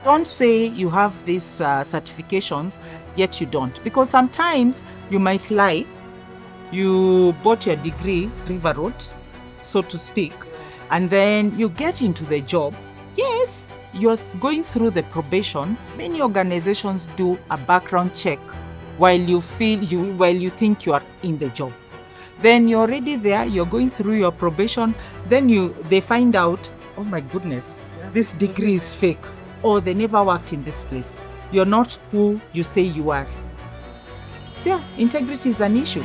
Don't say you have these certifications, yet you don't. Because sometimes you might lie. You bought your degree, River Road, so to speak, and then you get into the job. Yes, you're going through the probation. Many organizations do a background check while you think you are in the job. Then you're already there, you're going through your probation, then they find out, oh my goodness, this degree is fake, or they never worked in this place. You're not who you say you are. Yeah, integrity is an issue.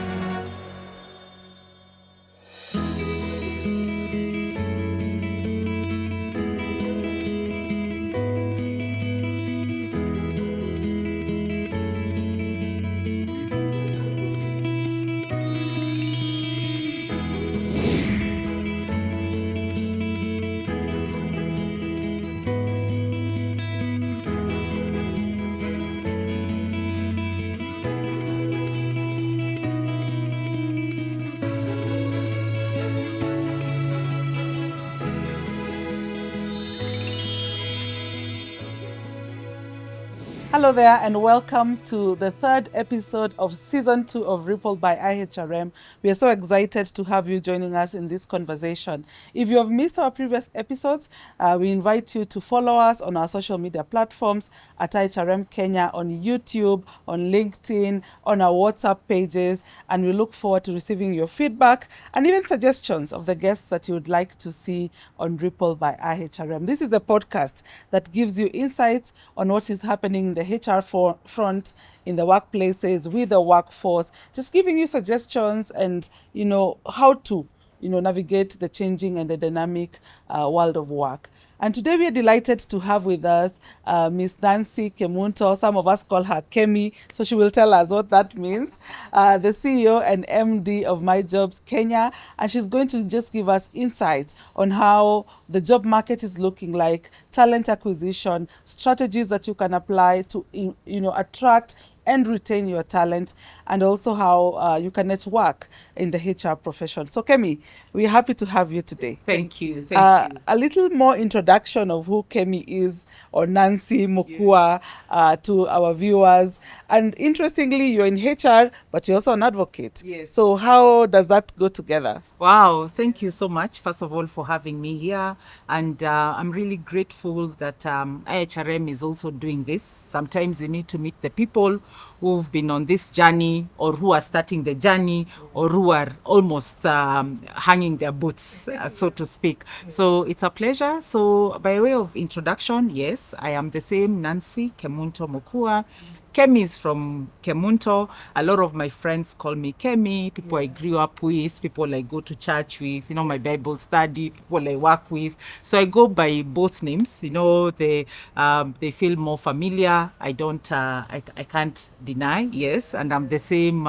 Hello there, and welcome to the third episode of Season 2 of Ripple by Ihrm. We are so excited to have you joining us in this conversation. If you have missed our previous episodes, we invite you to follow us on our social media platforms at Ihrm Kenya, on YouTube, on LinkedIn, on our WhatsApp pages, and we look forward to receiving your feedback and even suggestions of the guests that you would like to see on Ripple by Ihrm. This is the podcast that gives you insights on what is happening in the HR front, in the workplaces, with the workforce, just giving you suggestions and, how to, navigate the changing and the dynamic world of work. And today we are delighted to have with us Miss Nancy Kemunto. Some of us call her Kemi, so she will tell us what that means. The CEO and MD of My Jobs Kenya, and she's going to just give us insights on how the job market is looking like, talent acquisition, strategies that you can apply to attract and retain your talent, and also how you can network in the HR profession. So Kemi, we're happy to have you today. Thank you. Thank you. A little more introduction of who Kemi is, or Nancy Mokua, to our viewers. And interestingly, you're in HR, but you're also an advocate. Yes. So how does that go together? Wow, thank you so much, first of all, for having me here. And I'm really grateful that IHRM is also doing this. Sometimes you need to meet the people who've been on this journey, or who are starting the journey, or who are almost hanging their boots, so to speak. So it's a pleasure. So by way of introduction, yes, I am the same Nancy Kemunto Mokua. Kemi is from Kemunto. A lot of my friends call me Kemi, people I grew up with, people I go to church with, my Bible study, people I work with. So I go by both names, they feel more familiar. I can't deny, yes. And I'm the same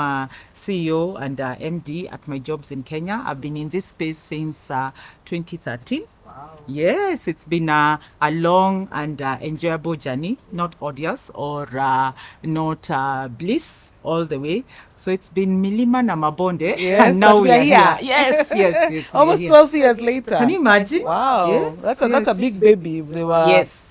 CEO and MD at My Jobs in Kenya. I've been in this space since 2013. Wow. Yes, it's been a long and enjoyable journey, not odious or not bliss all the way. So it's been milima na mabonde. Yes, and now we are here. Yes. Yes. Almost 12 years later. Can you imagine? Wow. Yes, that's a big baby if they were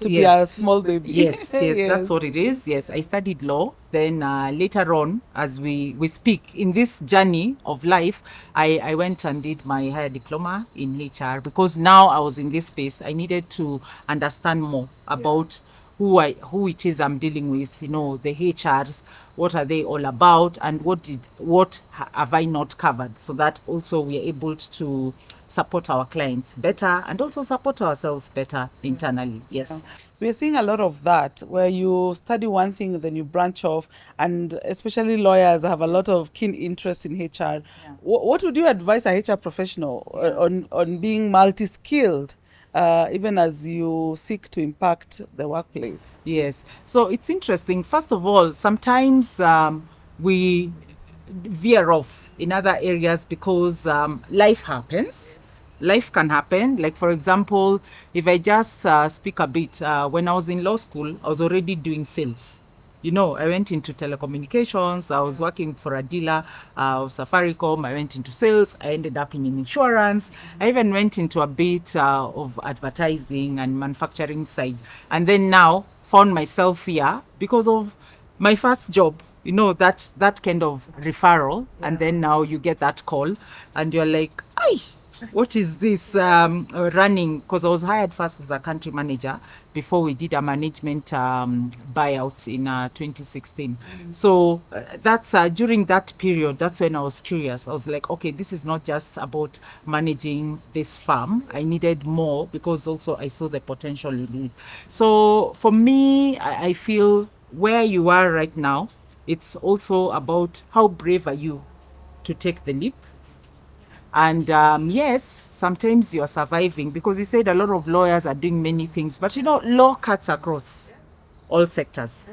be a small baby. Yes, that's what it is. Yes, I studied law. Then later on, as we speak, in this journey of life, I went and did my higher diploma in HR, because now I was in this space. I needed to understand more about who it is I'm dealing with, the HRs, what are they all about, and what have I not covered, so that also we are able to support our clients better and also support ourselves better internally. Yes. We're seeing a lot of that, where you study one thing, then you branch off, and especially lawyers have a lot of keen interest in HR. Yeah. What would you advise a HR professional on being multi-skilled? Even as you seek to impact the workplace? Yes. So it's interesting. First of all, sometimes we veer off in other areas because life happens. Life can happen. Like, for example, if I just speak a bit, when I was in law school, I was already doing sales. I went into telecommunications. I was working for a dealer of Safaricom. I went into sales. I ended up in insurance. I even went into a bit of advertising and manufacturing side. And then now found myself here because of my first job. You know, that kind of referral, and then now you get that call, and you're like, "Ay, what is this running?" Because I was hired first as a country manager before we did a management buyout in 2016. So that's during that period, that's when I was curious. I was like, okay, this is not just about managing this farm. I needed more because also I saw the potential in it. So for me, I feel where you are right now, it's also about how brave are you to take the leap. And yes, sometimes you're surviving because you said a lot of lawyers are doing many things, but you know, law cuts across all sectors.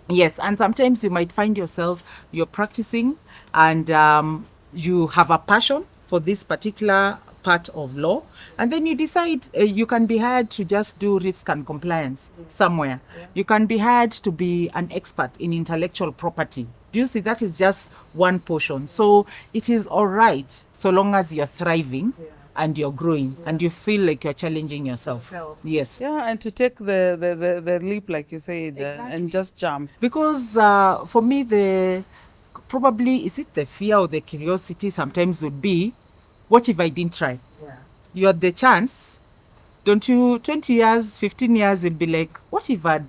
Yes, and sometimes you might find yourself, you're practicing and you have a passion for this particular part of law, and then you decide you can be hired to just do risk and compliance somewhere. You can be hired to be an expert in intellectual property. Do you see? That is just one portion. So it is all right so long as you're thriving and you're growing and you feel like you're challenging yourself. Yes. Yeah, and to take the leap, like you said, Exactly. and just jump. Because for me, probably, is it the fear or the curiosity sometimes would be, what if I didn't try? Yeah. You had the chance, don't you? 20 years, 15 years, you'd be like, what if I'd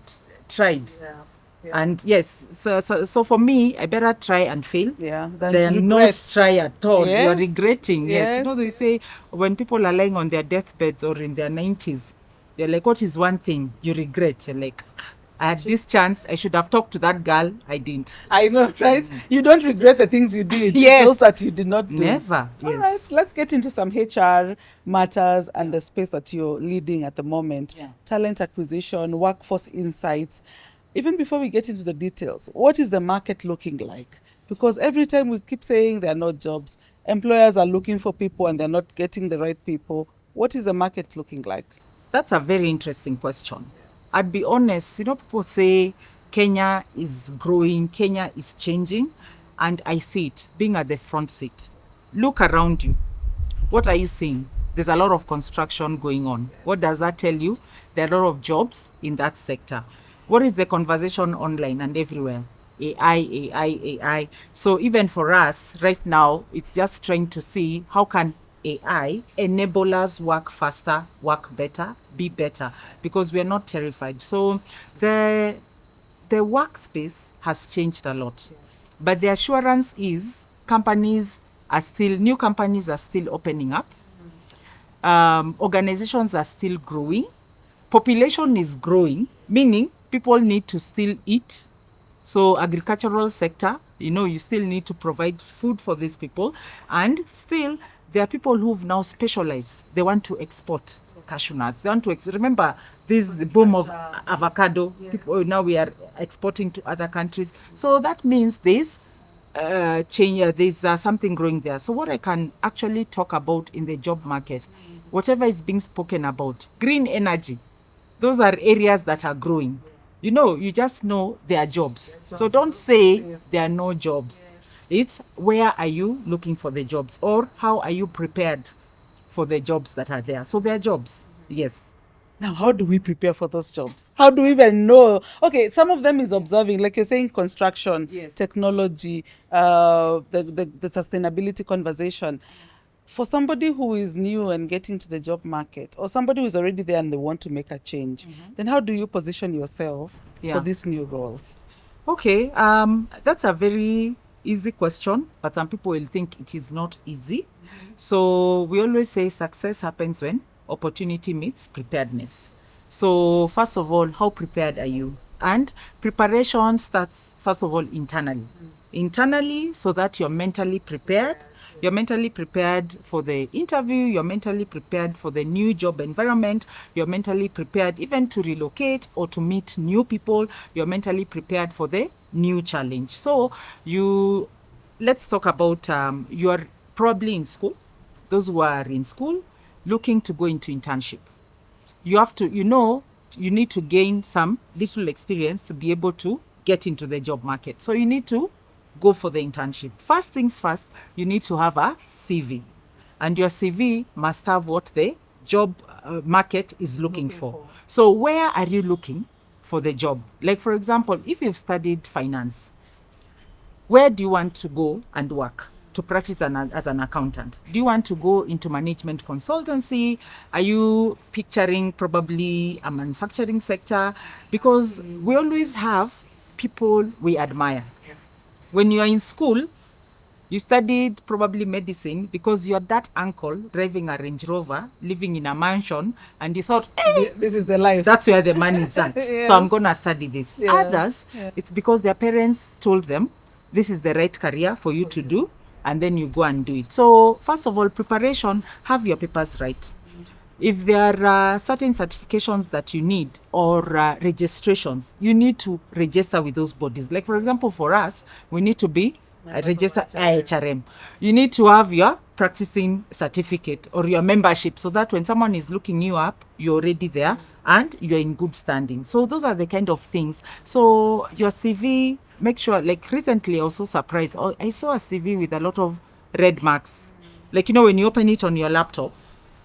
tried? Yeah. Yeah. And yes, so for me, I better try and fail than not try at all. Yes. You're regretting. Yes. You know, they say when people are lying on their deathbeds or in their 90s, they're like, what is one thing you regret? You're like, I had this chance. I should have talked to that girl. I didn't. I know, right? You don't regret the things you did. Yes. Those that you did not do. Never. All Yes. right, let's get into some HR matters and the space that you're leading at the moment. Yeah. Talent acquisition, workforce insights. Even before we get into the details, what is the market looking like? Because every time we keep saying there are no jobs, employers are looking for people and they're not getting the right people. What is the market looking like? That's a very interesting question. I'd be honest, you know, people say Kenya is growing, Kenya is changing, and I see it being at the front seat. Look around you. What are you seeing? There's a lot of construction going on. What does that tell you? There are a lot of jobs in that sector. What is the conversation online and everywhere? AI. So even for us right now, it's just trying to see how can AI enable us work faster, work better, be better, because we're not terrified. So the workspace has changed a lot. But the assurance is new companies are still opening up. Organizations are still growing. Population is growing, meaning people need to still eat. So agricultural sector, you know, you still need to provide food for these people. And still, there are people who've now specialized. They want to export cashew nuts. They want to remember this boom of avocado. Yes. People, now we are exporting to other countries. So that means there's change. There's something growing there. So what I can actually talk about in the job market, whatever is being spoken about, green energy, those are areas that are growing. You know, you just know there are jobs. So don't say there are no jobs. It's where are you looking for the jobs, or how are you prepared for the jobs that are there? So there are jobs, yes. Now, how do we prepare for those jobs? How do we even know? Okay, some of them is observing, like you're saying, construction, yes, technology, the sustainability conversation. For somebody who is new and getting to the job market, or somebody who is already there and they want to make a change, then how do you position yourself for these new roles? Okay, that's a very easy question, but some people will think it is not easy. So we always say success happens when opportunity meets preparedness. So first of all, how prepared are you? And preparation starts, first of all, internally. Internally, so that you're mentally prepared. You're mentally prepared for the interview. You're mentally prepared for the new job environment. You're mentally prepared even to relocate or to meet new people. You're mentally prepared for the new challenge. So let's talk about, you're probably in school. Those who are in school looking to go into internship. You have to, you need to gain some little experience to be able to get into the job market. So you need to go for the internship. First things first, you need to have a CV. And your CV must have what the job market is looking for. So where are you looking for the job. Like, for example, if you've studied finance, where do you want to go and work to practice as an accountant? Do you want to go into management consultancy? Are you picturing probably a manufacturing sector? Because we always have people we admire. When you are in school, you studied probably medicine because you're that uncle driving a Range Rover, living in a mansion, and you thought, hey, This is the life. that's where the money is at. Yeah. So I'm going to study this. Yeah. Others, it's because their parents told them, this is the right career for you to do, and then you go and do it. So first of all, preparation, have your papers right. If there are certain certifications that you need or registrations, you need to register with those bodies. Like, for example, for us, we need to be registered IHRM. You need to have your practicing certificate or your membership so that when someone is looking you up, you're already there and you're in good standing. So those are the kind of things. So your CV, make sure, like recently I was so surprised. I saw a CV with a lot of red marks. Like, you know, when you open it on your laptop,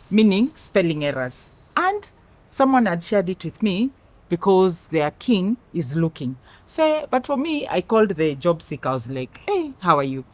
meaning spelling errors. And someone had shared it with me because their king is looking. So, but for me, I called the job seeker. I was like, hey, how are you?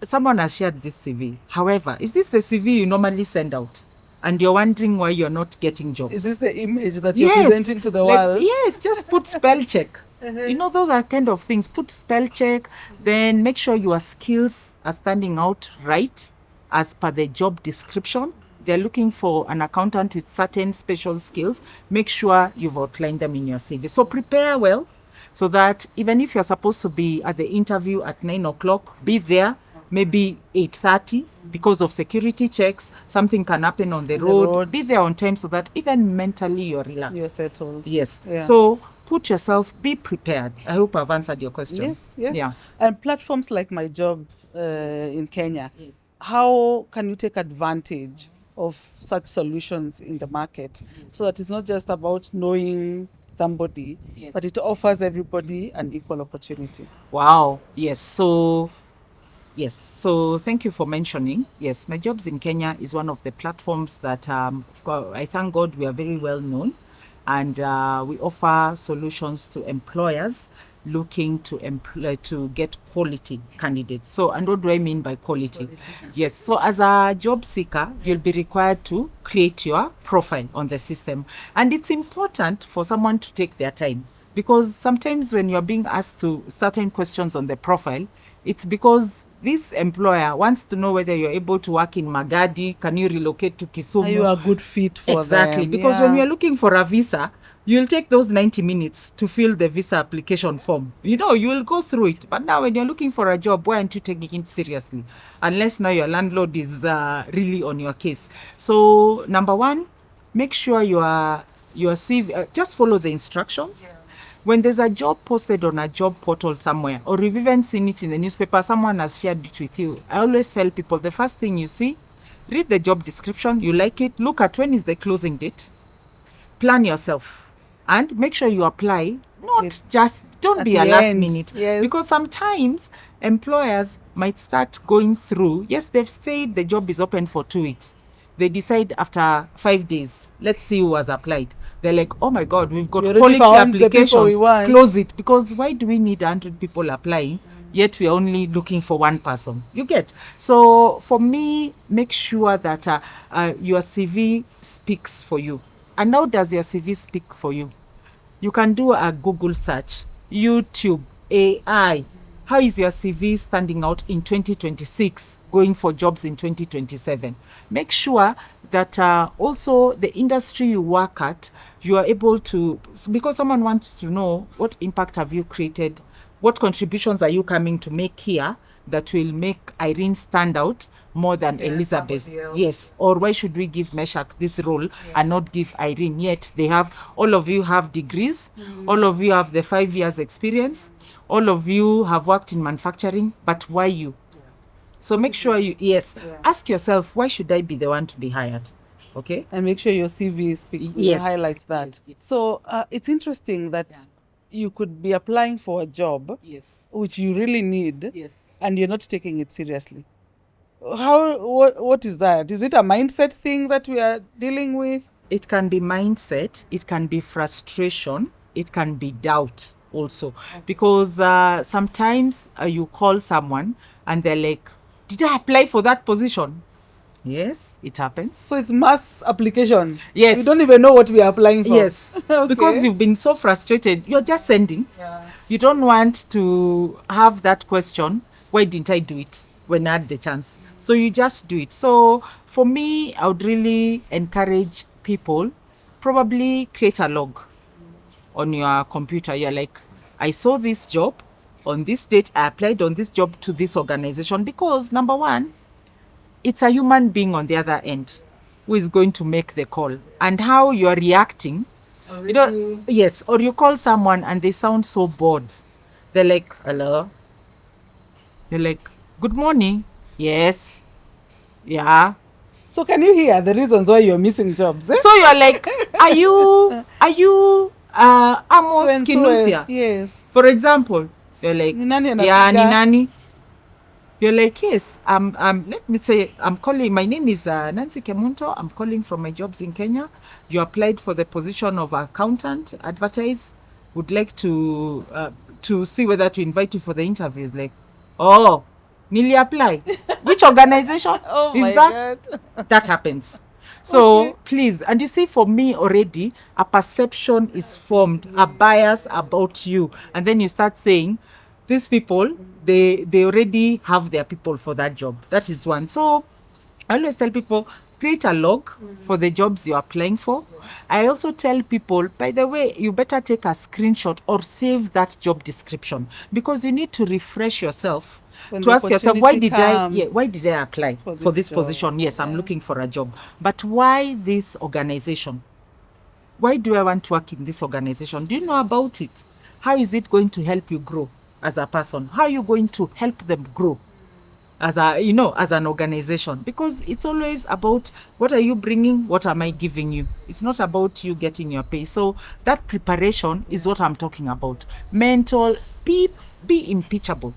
Someone has shared this CV. However, is this the CV you normally send out? And you're wondering why you're not getting jobs. Is this the image that you're presenting to the world? Yes, just put spell check. You know, those are kind of things. Put spell check. Then make sure your skills are standing out right as per the job description. They're looking for an accountant with certain special skills. Make sure you've outlined them in your CV. So prepare well so that even if you're supposed to be at the interview at 9 o'clock, be there maybe 8:30 because of security checks. Something can happen on the road. Be there on time so that even mentally you're relaxed. You're settled. Yes. Yeah. So put yourself, be prepared. I hope I've answered your question. Yes. Yeah. And platforms like My Job in Kenya, how can you take advantage of such solutions in the market so that it's not just about knowing somebody, but it offers everybody an equal opportunity? Wow. Yes. So thank you for mentioning. Yes, My Jobs in Kenya is one of the platforms that of course, I thank God we are very well known, and we offer solutions to employers looking to get quality candidates. So, and what do I mean by quality? Yes, so as a job seeker, you'll be required to create your profile on the system. And it's important for someone to take their time, because sometimes when you're being asked to certain questions on the profile, it's because this employer wants to know whether you're able to work in Magadi, can you relocate to Kisumu? Are you a good fit for Exactly, them? because when you're looking for a visa, you'll take those 90 minutes to fill the visa application form. You know, you will go through it. But now when you're looking for a job, why aren't you taking it seriously? Unless now your landlord is really on your case. So, number one, make sure your CV, just follow the instructions. When there's a job posted on a job portal somewhere, or you've even seen it in the newspaper, someone has shared it with you, I always tell people, the first thing you see, read the job description, you like it, look at when is the closing date, plan yourself, and make sure you apply, don't be a last minute. Yes. Because sometimes employers might start going through, yes, they've said the job is open for 2 weeks. They decide after 5 days, let's see who has applied. They're like, oh my God, we've got quality applications, close it. Because why do we need 100 people applying, yet we're only looking for one person? You get? So for me, make sure that your CV speaks for you. And how does your CV speak for you? You can do a Google search, YouTube, AI. How is your CV standing out in 2026, going for jobs in 2027? Make sure that also the industry you work at, you are able to, because someone wants to know what impact have you created, what contributions are you coming to make here that will make Irene stand out more than Elizabeth? Yes. Or why should we give Meshach this role and not give Irene? Yet all of you have degrees, all of you have the 5 years experience, all of you have worked in manufacturing, but why you? So make sure ask yourself, why should I be the one to be hired? Okay. And make sure your CV highlights that. Yes. So it's interesting that you could be applying for a job which you really need, and you're not taking it seriously. What is that? Is it a mindset thing that we are dealing with? It can be mindset, it can be frustration, it can be doubt also. Because sometimes you call someone and they're like, did I apply for that position? Yes, it happens. So it's mass application. Yes. We don't even know what we are applying for. Yes. Okay. Because you've been so frustrated, you're just sending. Yeah. You don't want to have that question, why didn't I do it when I had the chance? So you just do it. So for me, I would really encourage people, probably create a log on your computer. You're like, I saw this job on this date, I applied on this job to this organization, because number one, it's a human being on the other end who is going to make the call, and how you're reacting. You know, yes, or you call someone and they sound so bored. They're like, hello. You're like, good morning. Yes. Yeah. So can you hear the reasons why you're missing jobs? Eh? So you're like, are you Amos So and so, Kinuthia? yes. For example, you're like, Ni nani yeah, anapiga? ni nani? You're like, yes, let me say, I'm calling, my name is Nancy Kemunto. I'm calling from my jobs in Kenya. You applied for the position of accountant, advertise. Would like to see whether to invite you for the interviews. Like, oh, nearly apply. Which organization Oh is my that? God. That happens. So Okay. please, and you see, for me already, a perception is formed, a bias about you. And then you start saying, these people, they already have their people for that job. That is one. So I always tell people, create a log for the jobs you're applying for. I also tell people, by the way, you better take a screenshot or save that job description, because you need to refresh yourself When to the ask yourself, why did opportunity comes why did I apply for this job. position? Yes, I'm looking for a job. But why this organization? Why do I want to work in this organization? Do you know about it? How is it going to help you grow as a person? How are you going to help them grow as an organization? Because it's always about, what are you bringing? What am I giving you? It's not about you getting your pay. So that preparation is what I'm talking about. Mental, be impeachable.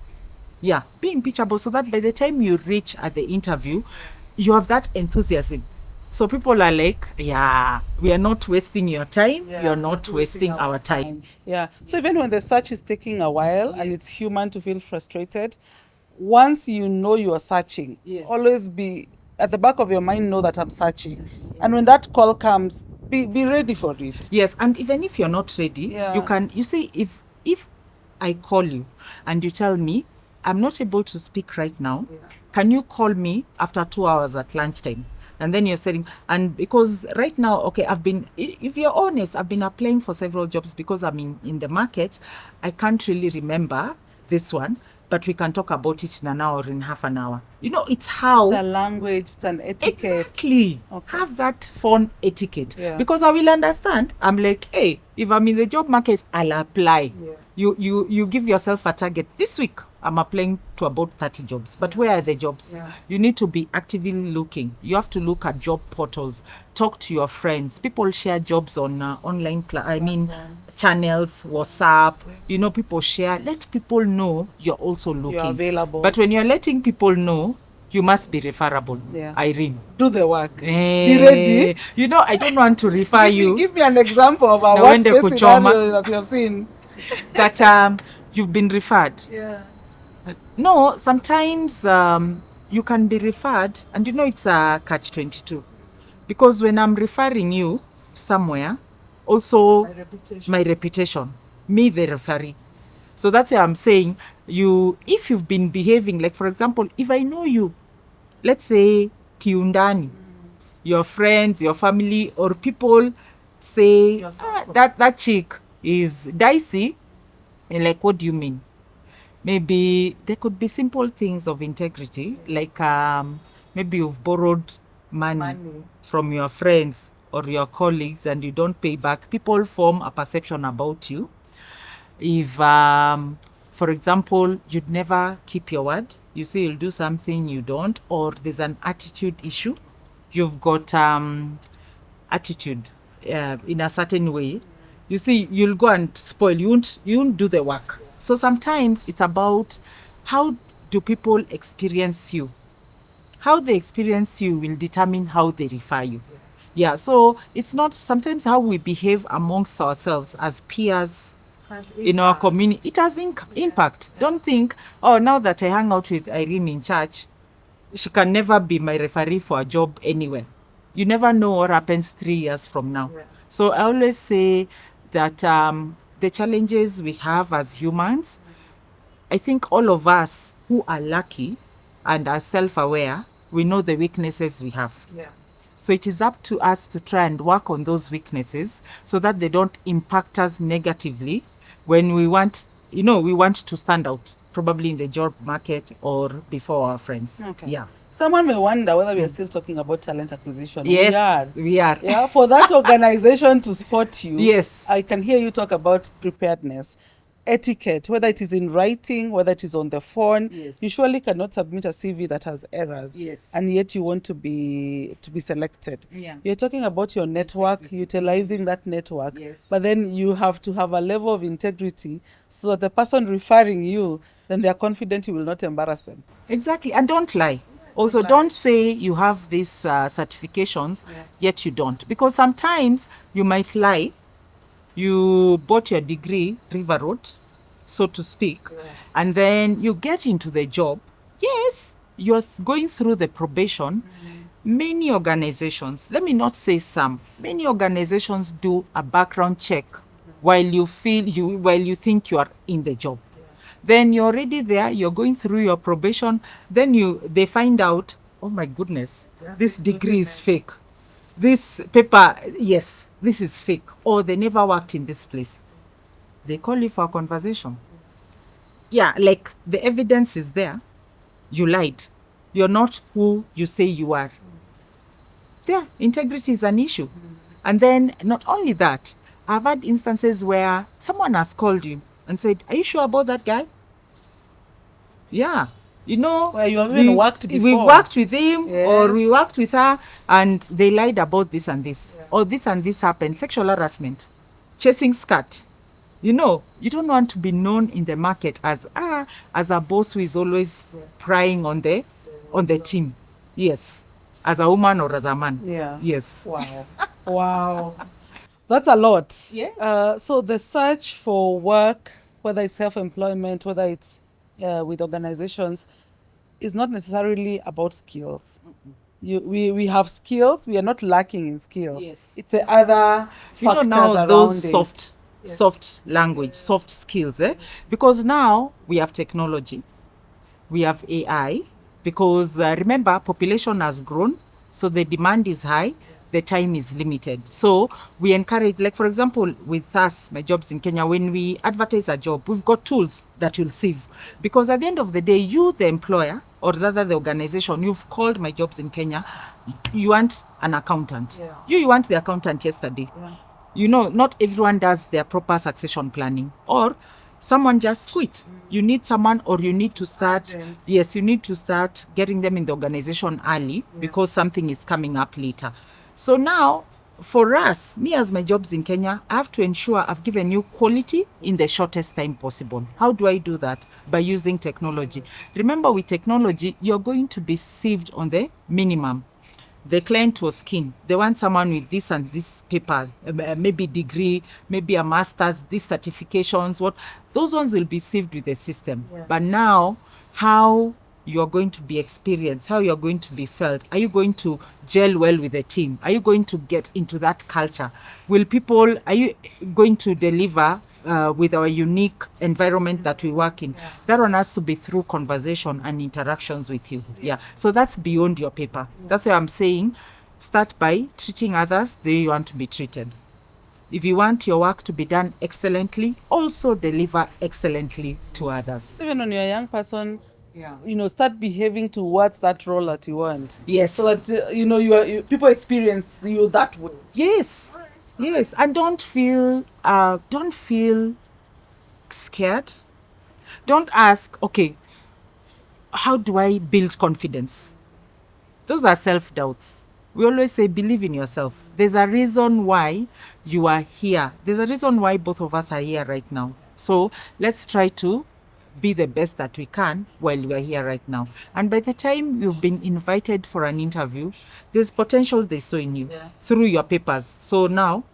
Yeah, be impeachable, so that by the time you reach at the interview, you have that enthusiasm. So people are like, yeah, we are not wasting your time. Yeah, You're not wasting our time. Yeah. So even when the search is taking a while and it's human to feel frustrated, once you know you are searching, Yes. always be at the back of your mind, know that I'm searching. And when that call comes, be ready for it. Yes, and even if you're not ready, Yeah. you see, if I call you and you tell me, I'm not able to speak right now, can you call me after 2 hours at lunchtime? And then you're saying, and because right now, okay, if you're honest, I've been applying for several jobs, because I'm in the market. I can't really remember this one, but we can talk about it in an hour or in half an hour. You know, it's how. It's a language, it's an etiquette. Exactly. Okay. Have that phone etiquette. Yeah. Because I will understand. I'm like, hey, if I'm in the job market, I'll apply. Yeah. You give yourself a target. This week, I'm applying to about 30 jobs. But where are the jobs? Yeah. You need to be actively looking. You have to look at job portals. Talk to your friends. People share jobs on online channels, WhatsApp. You know, people share. Let people know you're also looking. You're available. But when you're letting people know, you must be referable. Yeah. Ihrm. Do the work. Be ready. You know, I don't want to refer you Give me an example of a Na worst wende case kuchoma. scenario that you have seen. that you've been referred. Yeah. No, sometimes you can be referred, and you know, it's a catch-22. Because when I'm referring you somewhere, also my reputation, me the referee. So that's why I'm saying, if you've been behaving, like for example, if I know you, let's say kiundani, your friends, your family, or people say, that chick is dicey, and like, what do you mean? Maybe there could be simple things of integrity, like maybe you've borrowed money from your friends or your colleagues and you don't pay back. People form a perception about you. If, for example, you'd never keep your word, you say you'll do something, you don't, or there's an attitude issue, you've got attitude in a certain way, you see, you'll go and spoil, you won't do the work. So sometimes it's about, how do people experience you? How they experience you will determine how they refer you. Yeah, so it's not sometimes how we behave amongst ourselves as peers in our community. It has impact. Don't think, oh, now that I hang out with Ihrm in church, she can never be my referee for a job anywhere. You never know what happens 3 years from now. Yeah. So I always say that the challenges we have as humans, I think all of us who are lucky and are self-aware, we know the weaknesses we have. Yeah. So it is up to us to try and work on those weaknesses so that they don't impact us negatively when we want, we want to stand out, probably in the job market or before our friends. Okay. Yeah. Someone may wonder whether we are still talking about talent acquisition. Yes, we are. Yeah, for that organization to spot you, yes, I can hear you talk about preparedness, etiquette, whether it is in writing, whether it is on the phone. Yes. You surely cannot submit a CV that has errors. Yes. And yet you want to be selected. Yeah. You're talking about your network, utilizing that network. Yes. But then you have to have a level of integrity so that the person referring you, then they are confident you will not embarrass them. Exactly. And don't lie. Also, don't say you have these certifications, yet you don't. Because sometimes you might lie. You bought your degree, River Road, so to speak, and then you get into the job. Yes, you're going through the probation. Many organizations, let me not say some, many organizations do a background check while you think you are in the job. Then you're already there, you're going through your probation, then they find out, oh my goodness, this degree is fake. This paper, yes, this is fake. Or they never worked in this place. They call you for a conversation. Yeah, like the evidence is there. You lied. You're not who you say you are. Yeah, integrity is an issue. And then not only that, I've had instances where someone has called you and said, are you sure about that guy? Yeah. Well, you have even worked before. We've worked with him, or we worked with her, and they lied about this and this. Or this and this happened. Sexual harassment. Chasing skirt. You don't want to be known in the market as a boss who is always prying on the team. Yes. As a woman or as a man. Yeah. Yes. Wow. Wow. That's a lot. Yes. So the search for work, whether it's self-employment, whether it's with organizations, is not necessarily about skills. We have skills. We are not lacking in skills. Yes. It's the other factors now around those it. soft language, soft skills. Because now we have technology, we have AI. Because remember, population has grown, so the demand is high. The time is limited. So we encourage, like for example, with us, My Jobs in Kenya, when we advertise a job, we've got tools that will save. Because at the end of the day, you, the employer, or rather the organization, you've called My Jobs in Kenya, you want an accountant. Yeah. You want the accountant yesterday. Yeah. Not everyone does their proper succession planning. Or someone just quit. You need someone, or you need to start, yes, you need to start getting them in the organization early because something is coming up later. So now, for us, me as My Jobs in Kenya, I have to ensure I've given you quality in the shortest time possible. How do I do that? By using technology. Remember, with technology, you're going to be saved on the minimum. The client was keen. They want someone with this and this papers, maybe degree, maybe a master's, these certifications. Those ones will be saved with the system. Yeah. But now, how you're going to be experienced, how you're going to be felt. Are you going to gel well with the team? Are you going to get into that culture? Are you going to deliver with our unique environment that we work in? Yeah. That one has to be through conversation and interactions with you. Yeah. So that's beyond your paper. Yeah. That's why I'm saying, start by treating others the way you want to be treated. If you want your work to be done excellently, also deliver excellently to others. Even when you're a young person, start behaving towards that role that you want. Yes. So that people experience you that way. Yes. Yes. And don't feel scared. Don't ask, okay, how do I build confidence? Those are self-doubts. We always say, believe in yourself. There's a reason why you are here. There's a reason why both of us are here right now. So let's try to be the best that we can while we are here right now. And by the time you've been invited for an interview, there's potential they saw in you through your papers. So now,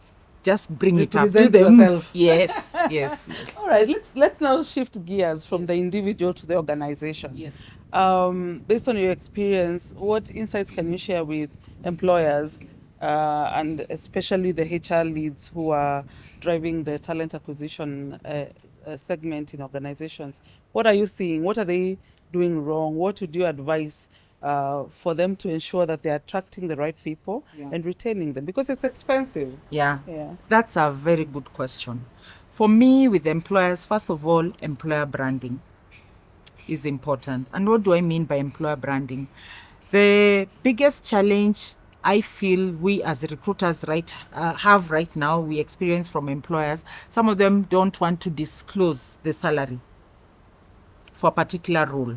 just bring it up. Represent yourself. Yes, yes, yes. All right, let's now shift gears from the individual to the organization. Yes. Based on your experience, what insights can you share with employers and especially the HR leads who are driving the talent acquisition segment in organizations? What are you seeing? What are they doing wrong? What would you advise for them to ensure that they're attracting the right people and retaining them? Because it's expensive. Yeah, that's a very good question. For me, with employers, first of all, employer branding is important. And what do I mean by employer branding? The biggest challenge I feel we as recruiters have right now, we experience from employers, some of them don't want to disclose the salary for a particular role.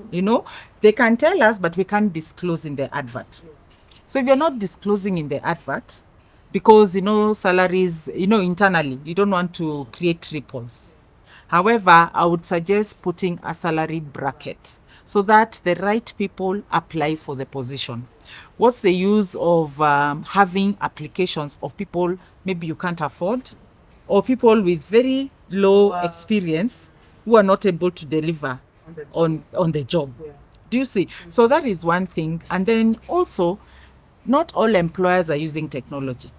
You know, they can tell us, but we can't disclose in the advert. So if you're not disclosing in the advert, because, you know, salaries, you know, internally, you don't want to create ripples. However, I would suggest putting a salary bracket so that the right people apply for the position. What's the use of having applications of people maybe you can't afford, or people with very low experience who are not able to deliver on the job? Do you see? So that is one thing. And then also, not all employers are using technology.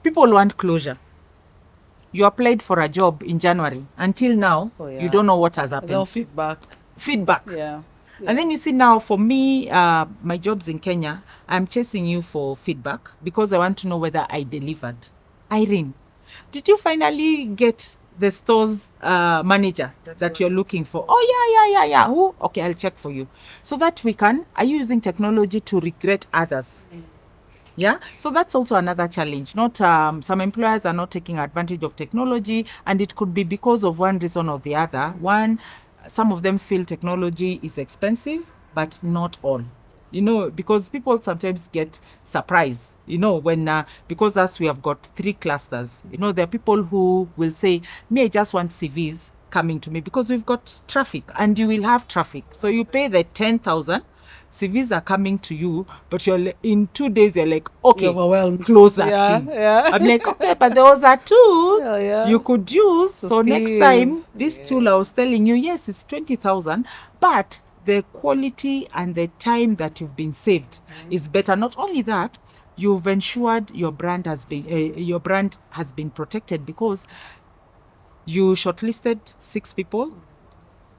People want closure. You applied for a job in January. Until now, you don't know what has happened. No feedback. Yeah. And then you see now, for me, my jobs in Kenya, I'm chasing you for feedback because I want to know whether I delivered. Ihrm, did you finally get the store's manager that you're looking for? Oh, yeah. Who? Okay, I'll check for you. So that we can, are you using technology to regret others? Yeah, so that's also another challenge. Not some employers are not taking advantage of technology, and it could be because of one reason or the other. One, some of them feel technology is expensive, but not all. You know, because people sometimes get surprised, you know, when, because as we have got 3 clusters, you know, there are people who will say, me, I just want CVs coming to me because we've got traffic, and you will have traffic. So you pay the 10,000, CVs are coming to you, but you're in 2 days, you're like, okay, overwhelmed. Close that thing. I'm like, okay, but there was a tool you could use. So next time, this tool I was telling you, yes, it's 20,000, but the quality and the time that you've been saved is better. Not only that, you've ensured your brand has been protected because you shortlisted 6 people,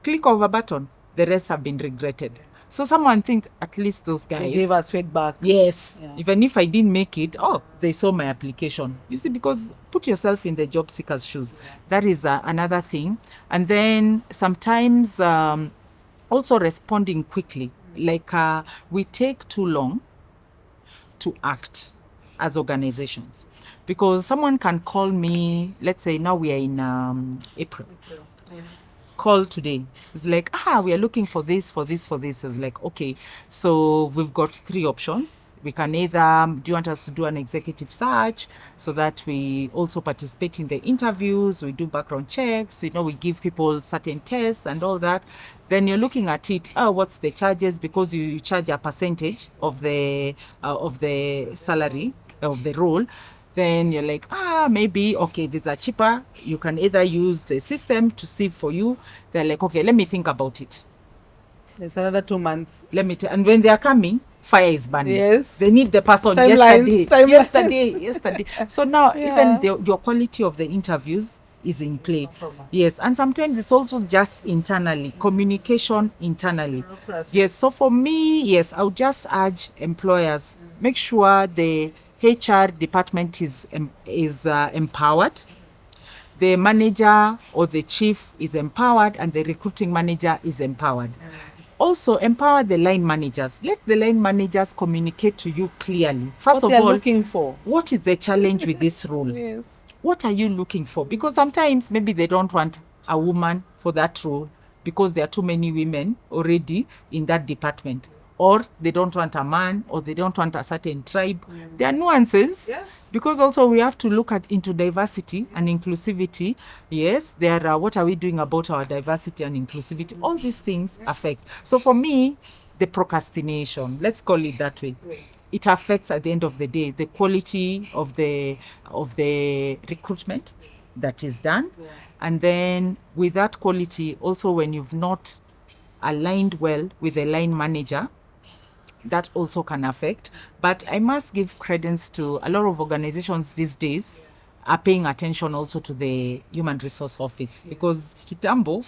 click of a button, the rest have been regretted. So someone thinks, at least those guys, they gave us feedback. Yes. Even if I didn't make it, they saw my application. You see, because put yourself in the job seeker's shoes. That is another thing. And then sometimes also responding quickly. Like we take too long to act as organizations. Because someone can call me, let's say now we are in April. Call today. It's like, we are looking for this. It's like, okay, so we've got 3 options. We can either, do you want us to do an executive search so that we also participate in the interviews, we do background checks, you know, we give people certain tests and all that. Then you're looking at it, what's the charges, because you charge a percentage of the salary of the role. Then you're like, maybe, okay, these are cheaper. You can either use the system to see for you. They're like, okay, let me think about it. It's another 2 months. And when they are coming, fire is burning. Yes. They need the person yesterday. So now, even your quality of the interviews is in play. Yes, and sometimes it's also just internally, communication internally. Yes, so for me, yes, I would just urge employers, make sure the HR department is empowered, the manager or the chief is empowered, and the recruiting manager is empowered. Also, empower the line managers. Let the line managers communicate to you clearly. First of all, looking for. What is the challenge with this role? Yes. What are you looking for? Because sometimes maybe they don't want a woman for that role because there are too many women already in that department. or they don't want a man, or they don't want a certain tribe. There are nuances. Yes. Because also we have to look at into diversity and inclusivity. Yes, there are, what are we doing about our diversity and inclusivity? All these things affect. So for me, the procrastination, let's call it that way, it affects at the end of the day the quality of the recruitment that is done. And then with that quality, also when you've not aligned well with the line manager, that also can affect. But I must give credence to a lot of organizations these days are paying attention also to the human resource office, because kitambo,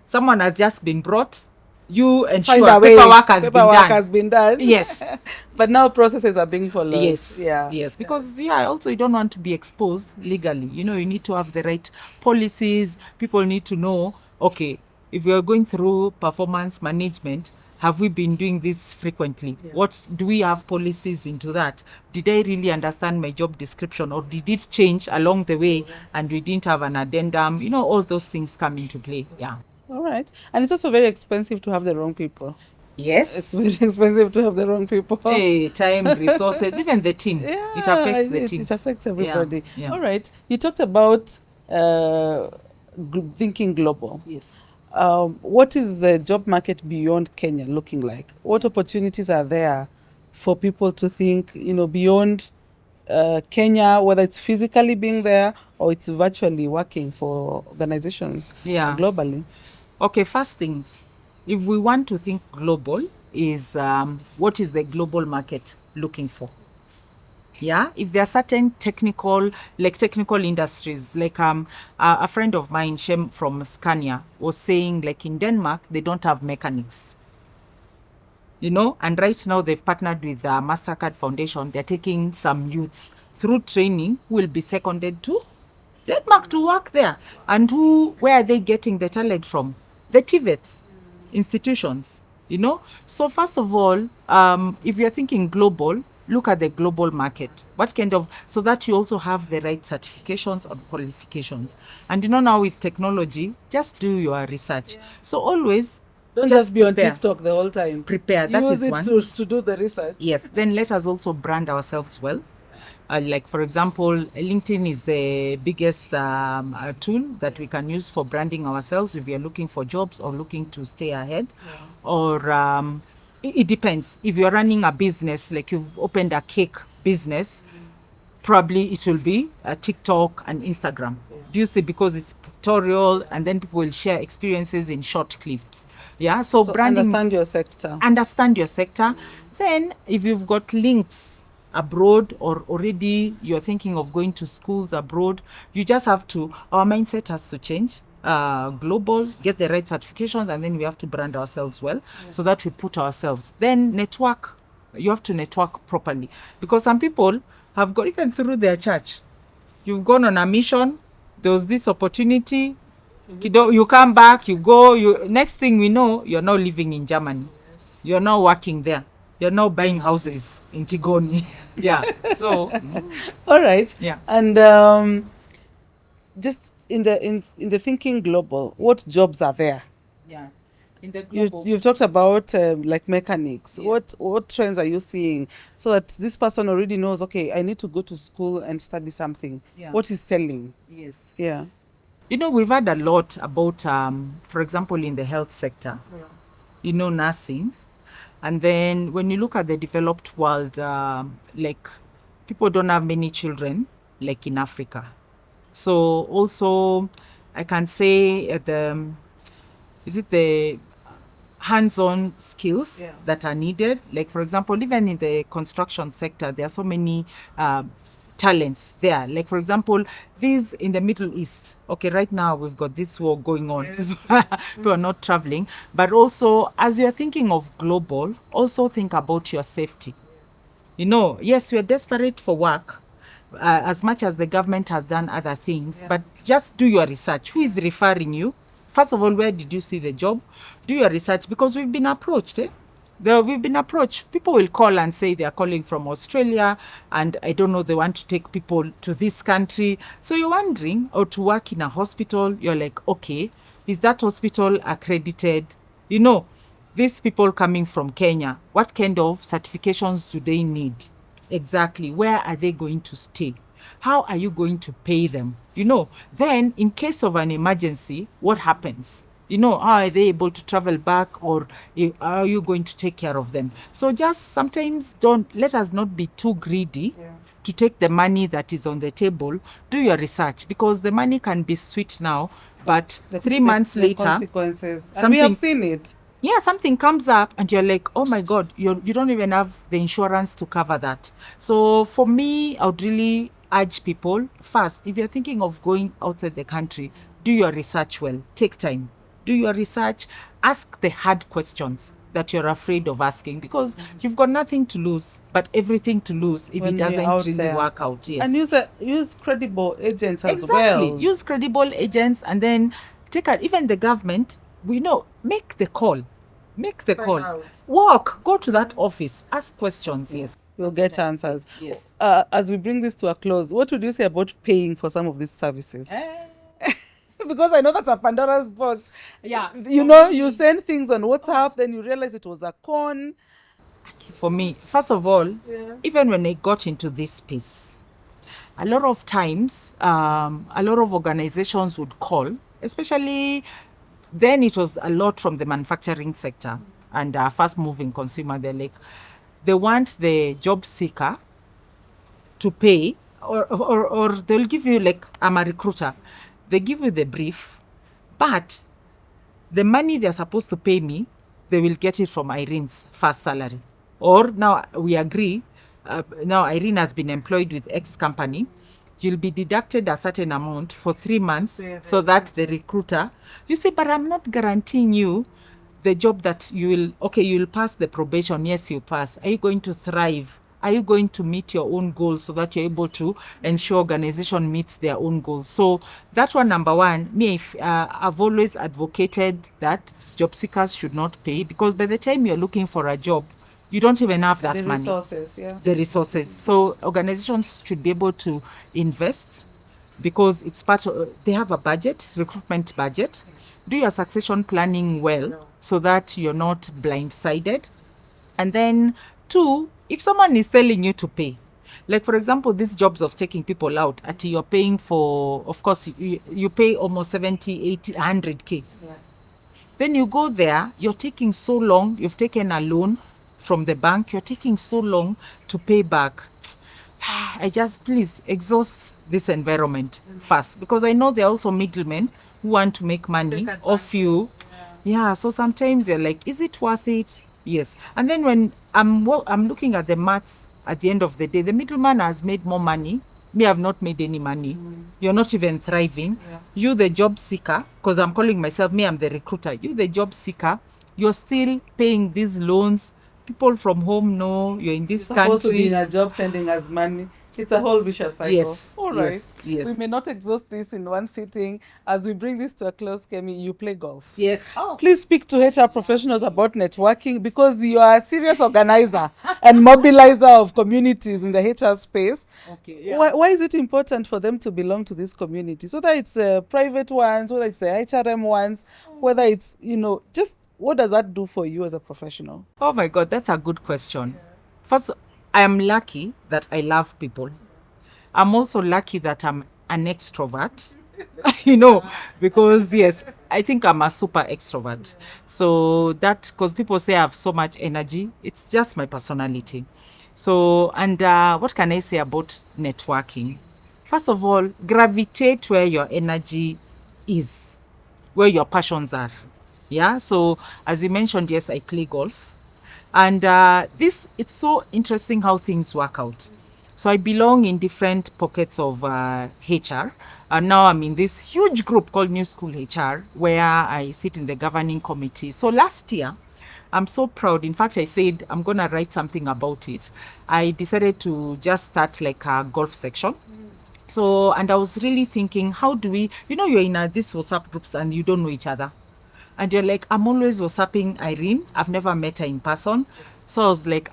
someone has just been brought, you ensure paperwork has been done. Yes. But now processes are being followed. Yes. Yeah. Yes. Because also you don't want to be exposed legally. You need to have the right policies. People need to know, okay, if we are going through performance management, have we been doing this frequently? Yeah. What do we have policies into that? Did I really understand my job description, or did it change along the way and we didn't have an addendum? All those things come into play. Yeah. All right. And it's also very expensive to have the wrong people. Yes. It's very expensive to have the wrong people. Hey, time, resources, even the team. Yeah, it affects the team. It affects everybody. Yeah. All right. You talked about thinking global. Yes. What is the job market beyond Kenya looking like? What opportunities are there for people to think, beyond Kenya, whether it's physically being there or it's virtually working for organizations globally? Okay, first things, if we want to think global, is what is the global market looking for? Yeah, if there are certain technical industries, like a friend of mine, Shem from Scania, was saying, like in Denmark, they don't have mechanics. And right now they've partnered with the Mastercard Foundation. They're taking some youths through training who will be seconded to Denmark to work there. And where are they getting the talent from? The TVET institutions, So first of all, if you're thinking global, look at the global market. So that you also have the right certifications or qualifications. And now with technology, just do your research. So always, don't just be on TikTok the whole time. Prepare. That is one. Use it to do the research. Yes. Then let us also brand ourselves well. Like, for example, LinkedIn is the biggest tool that we can use for branding ourselves if we are looking for jobs or looking to stay ahead. Or it depends. If you're running a business, like you've opened a cake business, probably it will be TikTok and Instagram. Do you see? Because it's pictorial, and then people will share experiences in short clips. Yeah. So branding. Understand your sector. Then if you've got links abroad, or already you're thinking of going to schools abroad, you just have to, our mindset has to change. Global, get the right certifications, and then we have to brand ourselves well, so that we put ourselves. Then network. You have to network properly, because some people have got, even through their church, you've gone on a mission, there was this opportunity, you come back, you go, next thing we know, you're now living in Germany. You're now working there. You're now buying houses in Tigoni. Yeah. So all right. Yeah. And just in the thinking global, what jobs are there? Yeah. In the global, you've talked about like mechanics. Yes. What trends are you seeing, so that this person already knows, okay, I need to go to school and study something. Yeah. What is selling? Yes. Yeah. We've heard a lot about, for example, in the health sector, nursing. And then when you look at the developed world, like people don't have many children, like in Africa. So also, I can say the hands-on skills that are needed. Like, for example, even in the construction sector, there are so many talents there. Like, for example, these in the Middle East. Okay, right now we've got this war going on. People are not traveling. But also, as you're thinking of global, also think about your safety. Yes, we are desperate for work, as much as the government has done other things, but just do your research. Who is referring you? First of all, where did you see the job? Do your research, because we've been approached. We've been approached. People will call and say they are calling from Australia, and I don't know, they want to take people to this country. So you're wondering, or to work in a hospital, you're like, okay, is that hospital accredited? these people coming from Kenya, what kind of certifications do they need? Exactly. Where are they going to stay? How are you going to pay them? Then in case of an emergency, what happens? How are they able to travel back, or are you going to take care of them? So just sometimes let us not be too greedy to take the money that is on the table. Do your research, because the money can be sweet now, but 3 months later, consequences. And we have seen it. Yeah, something comes up and you're like, oh my God, you don't even have the insurance to cover that. So for me, I would really urge people, first, if you're thinking of going outside the country, do your research well. Take time. Do your research. Ask the hard questions that you're afraid of asking, because you've got nothing to lose, but everything to lose if it doesn't really work out. Yes. And use credible agents as well. Exactly. Use credible agents, and then even the government, make the call. Make the call. Walk. Go to that office. Ask questions. Yes. You'll get answers. Yes. As we bring this to a close, what would you say about paying for some of these services? Because I know that's a Pandora's box. Yeah. You send things on WhatsApp, then you realize it was a con. For me, first of all, even when I got into this space, a lot of times, a lot of organizations would call, especially then it was a lot from the manufacturing sector and fast-moving consumer. They want the job seeker to pay, or they'll give you, like, I'm a recruiter. They give you the brief, but the money they're supposed to pay me, they will get it from Irene's first salary. Or now we agree, now Irene has been employed with X company, you'll be deducted a certain amount for 3 months, so that the recruiter, you say, but I'm not guaranteeing you the job that you'll pass the probation. Yes, you pass. Are you going to thrive? Are you going to meet your own goals so that you're able to ensure organization meets their own goals? So that's one, number one. I've always advocated that job seekers should not pay, because by the time you're looking for a job, you don't even have that money. The resources. So organizations should be able to invest, because it's they have a budget, recruitment budget. Do your succession planning well so that you're not blindsided. And then 2, if someone is telling you to pay, like for example, these jobs of taking people out, you're paying for, of course, you pay almost 70, 80, 100K. Then you go there, you're taking so long, you've taken a loan from the bank, you're taking so long to pay back. Please exhaust this environment first, because I know there are also middlemen who want to make money off you. So sometimes you're like, is it worth it? Yes. And then when I'm looking at the maths at the end of the day, the middleman has made more money. Me, I've not made any money. You're not even thriving. You, the job seeker, because I'm calling myself, I'm the recruiter. You, the job seeker, you're still paying these loans. People from home know you're in this country. Supposed to be in a job sending us money. It's a whole vicious cycle. Yes. All right. Yes. We may not exhaust this in one sitting. As we bring this to a close, Kemi, you play golf. Yes. Please speak to HR professionals about networking, because you are a serious organizer and mobilizer of communities in the HR space. Okay. Why is it important for them to belong to this community? Whether it's private ones, whether it's the HRM ones, whether it's, just what does that do for you as a professional? Oh my God, that's a good question. First, I am lucky that I love people. I'm also lucky that I'm an extrovert, because yes, I think I'm a super extrovert. So that, because people say I have so much energy, it's just my personality. So, and what can I say about networking? First of all, gravitate where your energy is, where your passions are. Yeah. So as you mentioned, yes, I play golf. And it's so interesting how things work out. So I belong in different pockets of HR. And now I'm in this huge group called New School HR, where I sit in the governing committee. So last year, I'm so proud. In fact, I said I'm going to write something about it. I decided to just start like a golf section. So, and I was really thinking, how do we, you're in this WhatsApp groups and you don't know each other. And you're like, I'm always WhatsApping Irene. I've never met her in person. So I was like,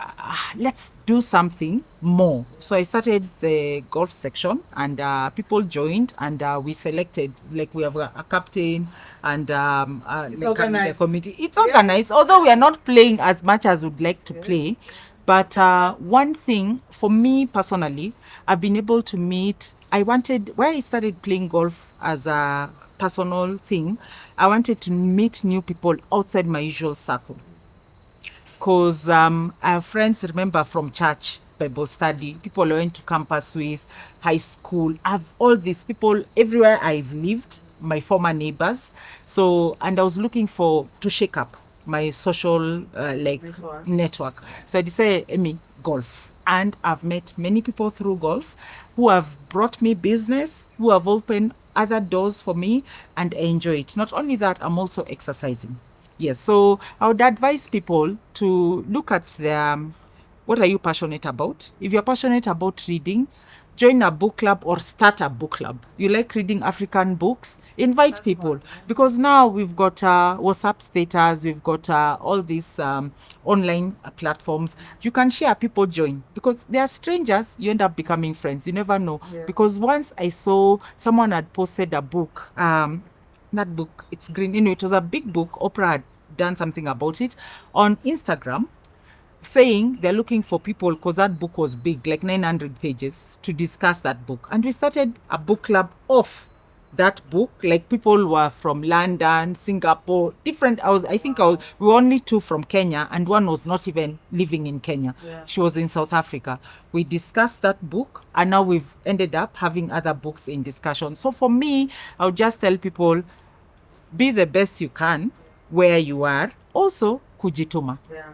let's do something more. So I started the golf section, and people joined, and we selected, like, we have a captain, and It's like, organized. the committee. It's organized, although we are not playing as much as we'd like to play. But one thing for me personally, I've been able to meet. Why I started playing golf as a personal thing, I wanted to meet new people outside my usual circle. Because I have friends, remember, from church, Bible study, people I went to campus with, high school. I have all these people everywhere I've lived, my former neighbors. So, and I was looking to shake up my social network. So I decided, Amy, golf. And I've met many people through golf who have brought me business, who have opened other doors for me, and I enjoy it. Not only that, I'm also exercising. Yes, so I would advise people to look at what are you passionate about? If you're passionate about reading, join a book club or start a book club. You like reading African books? Invite people. Because now we've got WhatsApp status, we've got all these online platforms. You can share, people join. Because they are strangers, you end up becoming friends. You never know. Yeah. Because once I saw someone had posted a book, that book, it's green. It was a big book. Oprah had done something about it on Instagram, saying they're looking for people, because that book was big, like 900 pages, to discuss that book. And we started a book club of that book. Like, people were from London, Singapore, different. We were only 2 from Kenya, and one was not even living in Kenya. Yeah. She was in South Africa. We discussed that book, and now we've ended up having other books in discussion. So for me, I would just tell people, be the best you can where you are. Also, kujituma. Yeah.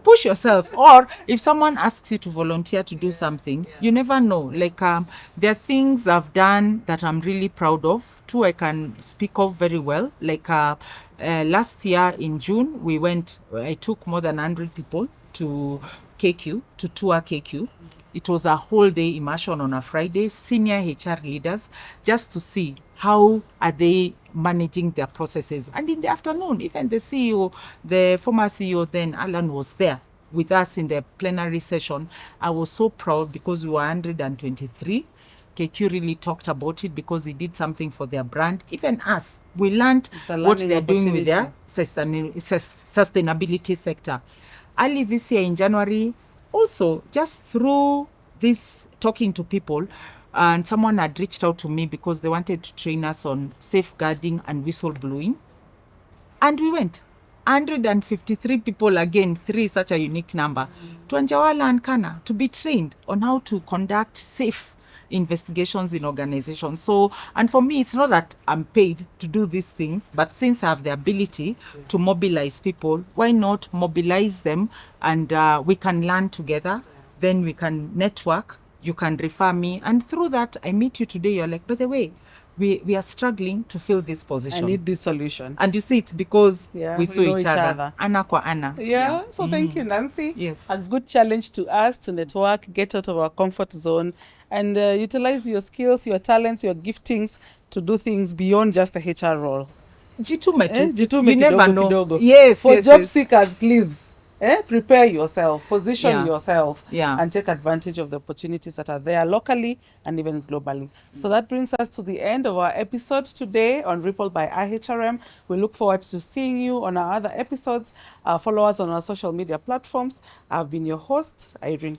Push yourself. Or if someone asks you to volunteer to do something, you never know. Like, there are things I've done that I'm really proud of. 2 I can speak of very well. Like, last year in June, I took more than 100 people to 𝐂𝐞, to tour 𝐂𝐞. It was a whole day immersion on a Friday, senior HR leaders, just to see how are they managing their processes. And in the afternoon, even the CEO, the former CEO then, Alan, was there with us in the plenary session. I was so proud because we were 123. 𝐂𝐞 really talked about it because he did something for their brand. Even us, we learned what they're doing with their sustainability sector. Early this year in January, also just through this talking to people, and someone had reached out to me because they wanted to train us on safeguarding and whistleblowing. And we went. 153 people, again, 3 is such a unique number, to Anjawala and Kana to be trained on how to conduct safe investigations in organizations. So, and for me, it's not that I'm paid to do these things, but since I have the ability to mobilize people, why not mobilize them, and we can learn together, then we can network, you can refer me, and through that, I meet you today, you're like, by the way, we are struggling to fill this position. I need this solution. And you see, it's because we saw know each other. Ana kwa ana. Yeah. So thank you, Nancy. Yes. A good challenge to us to network, get out of our comfort zone, and utilize your skills, your talents, your giftings to do things beyond just the HR role. Jitume tu. Jitume You never kidogo, know. kidogo. Yes, For yes, job yes. seekers, please. Prepare yourself, position yourself, and take advantage of the opportunities that are there locally and even globally. So that brings us to the end of our episode today on Ripple by IHRM. We look forward to seeing you on our other episodes. Follow us on our social media platforms. I've been your host, Ihrm.